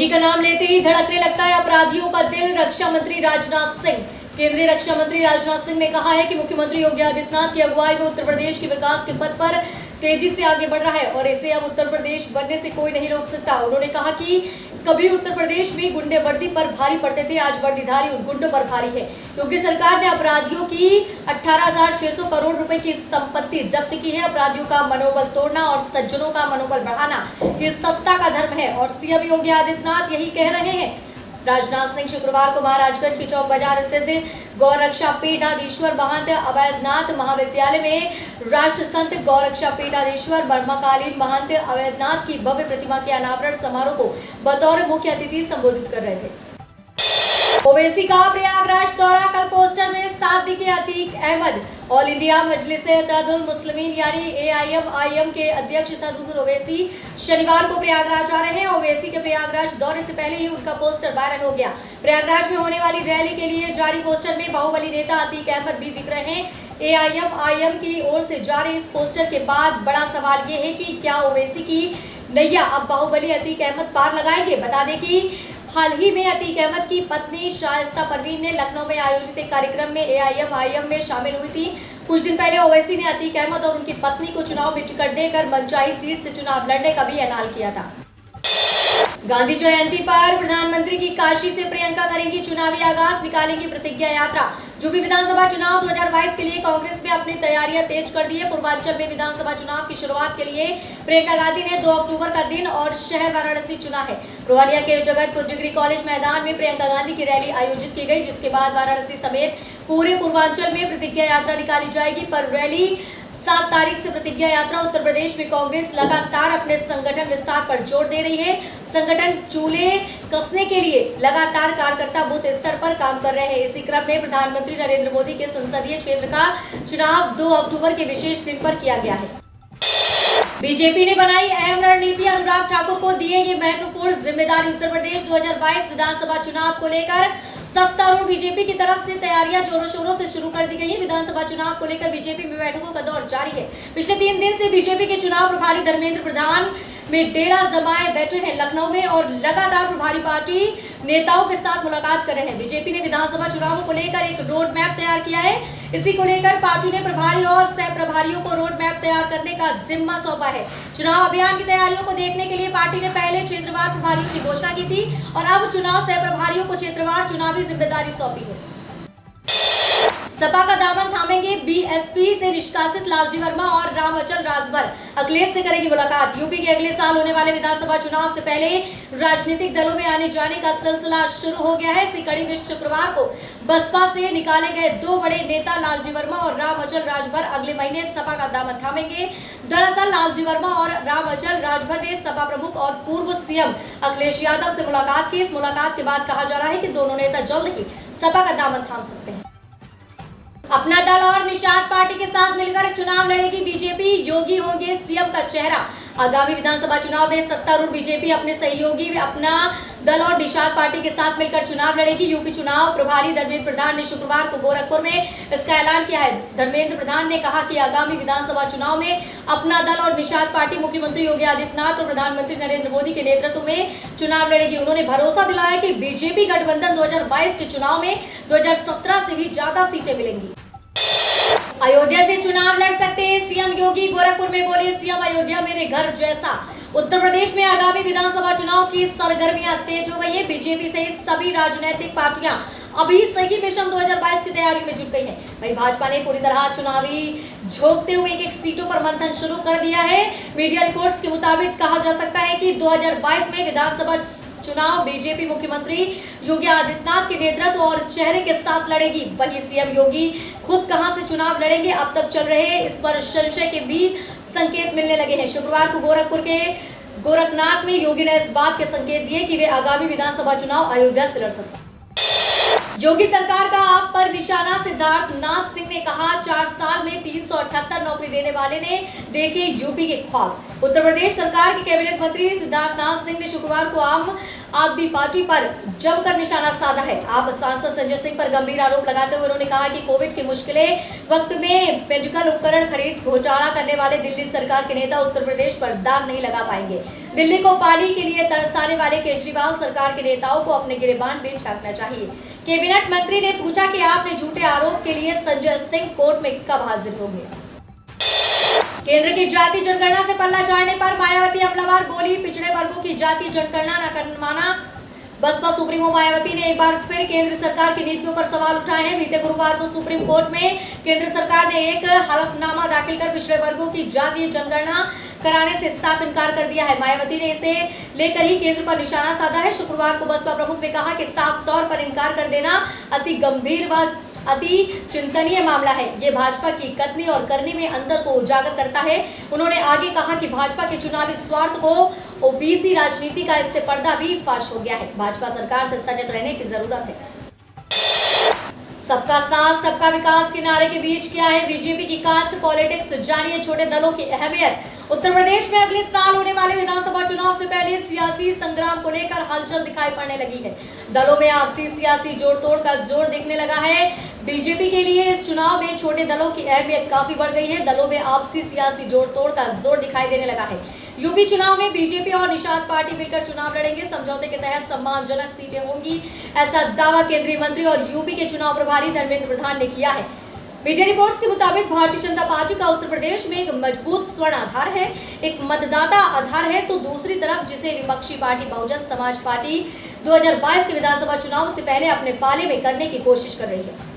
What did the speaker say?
योगी का नाम लेते ही धड़कने लगता है अपराधियों का दिल। रक्षा मंत्री राजनाथ सिंह। केंद्रीय रक्षा मंत्री राजनाथ सिंह ने कहा है कि मुख्यमंत्री योगी आदित्यनाथ की अगुवाई में उत्तर प्रदेश के विकास के पथ पर तेजी से आगे बढ़ रहा है और इसे अब उत्तर प्रदेश बनने से कोई नहीं रोक सकता। उन्होंने कहा कि कभी उत्तर प्रदेश में गुंडे वर्दी पर भारी पड़ते थे, आज वर्दीधारी उन गुंडों पर भारी है। योगी सरकार ने अपराधियों की 18,600 करोड़ रुपए की संपत्ति जब्त की है। अपराधियों का मनोबल तोड़ना और सज्जनों का मनोबल बढ़ाना ये सत्ता का धर्म है और सीएम योगी आदित्यनाथ यही कह रहे हैं। राजनाथ सिंह शुक्रवार को महाराजगंज के चौक बाजार स्थित गौरक्षा पीठाधीश्वर महंत अवैधनाथ महाविद्यालय में राष्ट्र संत गौरक्षा पीठाधीश्वर ब्रह्मकालीन महंत अवैधनाथ की भव्य प्रतिमा के अनावरण समारोह को बतौर मुख्य अतिथि संबोधित कर रहे थे। ओवैसी का प्रयागराज दौरा। कल पोस्टर में साथ दिखे अतीक अहमद। ऑल इंडिया मजलिस-ए-इत्तेहादुल मुस्लिमीन यानी AIMIM के अध्यक्ष सदुद्दीन ओवैसी शनिवार को प्रयागराज आ रहे हैं। ओवैसी के प्रयागराज दौरे से पहले ही उनका पोस्टर वायरल हो गया। प्रयागराज में होने वाली रैली के लिए जारी पोस्टर में बाहुबली नेता अतीक अहमद भी दिख रहे हैं। AIMIM की ओर से जारी इस पोस्टर के बाद बड़ा सवाल ये है कि क्या ओवैसी की नैया अब बाहुबली अतीक अहमद पार लगाएंगे। बता दें कि हाल ही में अतीक अहमद की पत्नी शाइस्ता परवीन ने लखनऊ में आयोजित एक कार्यक्रम में AIMIM में शामिल हुई थी। कुछ दिन पहले ओवैसी ने अतीक अहमद और उनकी पत्नी को चुनाव में टिकट देकर मनचाही सीट से चुनाव लड़ने का भी ऐलान किया था। गांधी जयंती पर प्रधानमंत्री की काशी से प्रियंका करेंगी चुनावी आगाज, निकालेंगी प्रतिज्ञा यात्रा। यूपी विधानसभा चुनाव 2022 के लिए कांग्रेस ने अपनी तैयारियां तेज कर दी है। पूर्वांचल में विधानसभा चुनाव की शुरुआत के लिए प्रियंका गांधी ने 2 अक्टूबर का दिन और शहर वाराणसी चुना है। रोहनिया के जगतपुर डिग्री कॉलेज मैदान में प्रियंका गांधी की रैली आयोजित की गई, जिसके बाद वाराणसी समेत पूरे पूर्वांचल में प्रतिज्ञा यात्रा निकाली जाएगी। पर रैली 7 तारीख से प्रतिज्ञा यात्रा। उत्तर प्रदेश में कांग्रेस लगातार अपने संगठन विस्तार पर जोर दे रही है। संगठन चूल्हे कसने के लिए लगातार कार्यकर्ता बूथ स्तर पर काम कर रहे हैं। इसी क्रम में प्रधानमंत्री नरेंद्र मोदी के संसदीय क्षेत्र का चुनाव 2 अक्टूबर के विशेष दिन पर किया गया है। बीजेपी ने बनाई अहम रणनीति, अनुराग ठाकुर को दिए ये महत्वपूर्ण जिम्मेदारी। उत्तर प्रदेश 2022 विधानसभा चुनाव को लेकर सत्तारूढ़ बीजेपी की तरफ से तैयारियां जोरों शोरों से शुरू कर दी गई है। विधानसभा चुनाव को लेकर बीजेपी में बैठकों का दौर जारी है। पिछले 3 दिन से बीजेपी के चुनाव प्रभारी धर्मेंद्र प्रधान में डेरा जमाए बैठे हैं लखनऊ में और लगातार प्रभारी पार्टी नेताओं के साथ मुलाकात कर रहे हैं। बीजेपी ने विधानसभा चुनावों को लेकर एक रोड मैप तैयार किया है। इसी को लेकर पार्टी ने प्रभारी और सह प्रभारियों को रोड मैप तैयार करने का जिम्मा सौंपा है। चुनाव अभियान की तैयारियों को देखने के लिए पार्टी ने पहले क्षेत्रवार प्रभारियों की घोषणा की थी और अब चुनाव सह प्रभारियों को क्षेत्रवार चुनावी जिम्मेदारी सौंपी है। सपा का दामन थामेंगे BSP से निष्कासित लालजी वर्मा और रामअचल राजभर। अखिलेश से करेगी मुलाकात। यूपी के अगले साल होने वाले विधानसभा चुनाव से पहले राजनीतिक दलों में आने जाने का सिलसिला शुरू हो गया है। इसी कड़ी में शुक्रवार को बसपा से निकाले गए 2 बड़े नेता लालजी वर्मा और रामअचल राजभर अगले महीने सपा का दामन थामेंगे। दरअसल लालजी वर्मा और रामअचल राजभर ने सपा प्रमुख और पूर्व CM अखिलेश यादव से मुलाकात की। इस मुलाकात के बाद कहा जा रहा है कि दोनों नेता जल्द ही सपा का दामन थाम सकते हैं। अपना दल और निषाद पार्टी के साथ मिलकर चुनाव लड़ेगी बीजेपी, योगी होंगे सीएम का चेहरा। आगामी विधानसभा चुनाव में सत्तारूढ़ बीजेपी अपने सहयोगी अपना दल और निषाद पार्टी के साथ मिलकर चुनाव लड़ेगी। यूपी चुनाव प्रभारी धर्मेंद्र प्रधान ने शुक्रवार को गोरखपुर में इसका ऐलान किया है। धर्मेंद्र प्रधान ने कहा कि आगामी विधानसभा चुनाव में अपना दल और निषाद पार्टी मुख्यमंत्री योगी आदित्यनाथ और प्रधानमंत्री नरेंद्र मोदी के नेतृत्व में चुनाव लड़ेगी। उन्होंने भरोसा दिलाया कि बीजेपी गठबंधन 2022 के चुनाव में 2017 से भी ज्यादा सीटें मिलेंगी। अयोध्या से चुनाव लड़ सकते हैं सीएम योगी। गोरखपुर में बोले सीएम, अयोध्या मेरे घर जैसा। उत्तर प्रदेश में आगामी विधानसभा चुनाव की सरगर्मियां तेज हो गई है। बीजेपी सहित सभी राजनीतिक पार्टियां अभी सही मिशन 2022 की तैयारी में जुट गई है। वहीं भाजपा ने पूरी तरह चुनावी झोंकते हुए एक सीटों पर मंथन शुरू कर दिया है। मीडिया रिपोर्ट्स के मुताबिक कहा जा सकता है कि 2022 में विधानसभा चुनाव बीजेपी मुख्यमंत्री योगी आदित्यनाथ के नेतृत्व और चेहरे के साथ लड़ेगी। वहीं सीएम योगी खुद कहां से चुनाव लड़ेंगे, अब तक चल रहे इस पर संशय के भी संकेत मिलने लगे हैं। शुक्रवार को गोरखपुर के गोरखनाथ में योगी ने इस बात के संकेत दिए कि वे आगामी विधानसभा चुनाव अयोध्या से लड़ सकते हैं। योगी सरकार का आप पर निशाना। सिद्धार्थ नाथ सिंह ने कहा 4 साल में 378 नौकरी देने वाले ने देखे यूपी के ख्वाब। उत्तर प्रदेश सरकार के कैबिनेट मंत्री सिद्धार्थ नाथ सिंह ने शुक्रवार को आम आदमी पार्टी पर जमकर निशाना साधा है। आप सांसद संजय सिंह पर गंभीर आरोप लगाते हुए उन्होंने कहा कि कोविड के मुश्किलें वक्त में मेडिकल उपकरण खरीद घोटाला करने वाले दिल्ली सरकार के नेता उत्तर प्रदेश पर दाग नहीं लगा पाएंगे। दिल्ली को पानी के लिए तरसाने वाले केजरीवाल सरकार के नेताओं को अपने गिरेबान में झांकना चाहिए। कैबिनेट मंत्री ने पूछा कि आपने झूठे आरोप के लिए संजय सिंह कोर्ट में कब हाजिर होंगे। केंद्र की जाति जनगणना से पल्ला झाड़ने पर मायावती हमलावर बोली, पिछड़े वर्गों की जाति जनगणना न करवाना। बसपा सुप्रीमो मायावती ने एक बार फिर केंद्र सरकार की नीतियों पर सवाल उठाए हैं। बीते गुरुवार को सुप्रीम कोर्ट में केंद्र सरकार ने एक हलफनामा दाखिल कर पिछड़े वर्गों की जातीय जनगणना कराने से साफ इनकार कर दिया है। मायावती ने इसे लेकर ही केंद्र पर निशाना साधा है। शुक्रवार को बसपा प्रमुख ने कहा कि साफ तौर पर इनकार कर देना अति गंभीर व अति चिंतनीय मामला है। ये भाजपा की कथनी और करनी में अंतर को उजागर करता है। उन्होंने आगे कहा कि भाजपा के चुनावी स्वार्थ को ओबीसी राजनीति का इससे पर्दा भी फाश हो गया है। भाजपा सरकार से सजग रहने की जरूरत है। सबका साथ सबका विकास के नारे के बीच क्या है बीजेपी की कास्ट पॉलिटिक्स, जानिए छोटे दलों की अहमियत। उत्तर प्रदेश में अगले साल होने वाले विधानसभा चुनाव से पहले सियासी संग्राम को लेकर हलचल दिखाई पड़ने लगी है। दलों में आपसी सियासी जोड़ तोड़ का जोर दिखने लगा है। बीजेपी के लिए इस चुनाव में छोटे दलों की अहमियत काफी बढ़ गई है। दलों में आपसी सियासी जोड़ तोड़ का जोर दिखाई देने लगा है। यूपी चुनाव में बीजेपी और निषाद पार्टी मिलकर चुनाव लड़ेंगे। समझौते के तहत सम्मानजनक सीटें होंगी, ऐसा दावा केंद्रीय मंत्री और यूपी के चुनाव प्रभारी धर्मेंद्र प्रधान ने किया है। मीडिया रिपोर्ट्स के मुताबिक भारतीय जनता पार्टी का उत्तर प्रदेश में एक मजबूत स्वर्ण आधार है, एक मतदाता आधार है, तो दूसरी तरफ जिसे विपक्षी पार्टी बहुजन समाज पार्टी 2022 के विधानसभा चुनाव से पहले अपने पाले में करने की कोशिश कर रही है।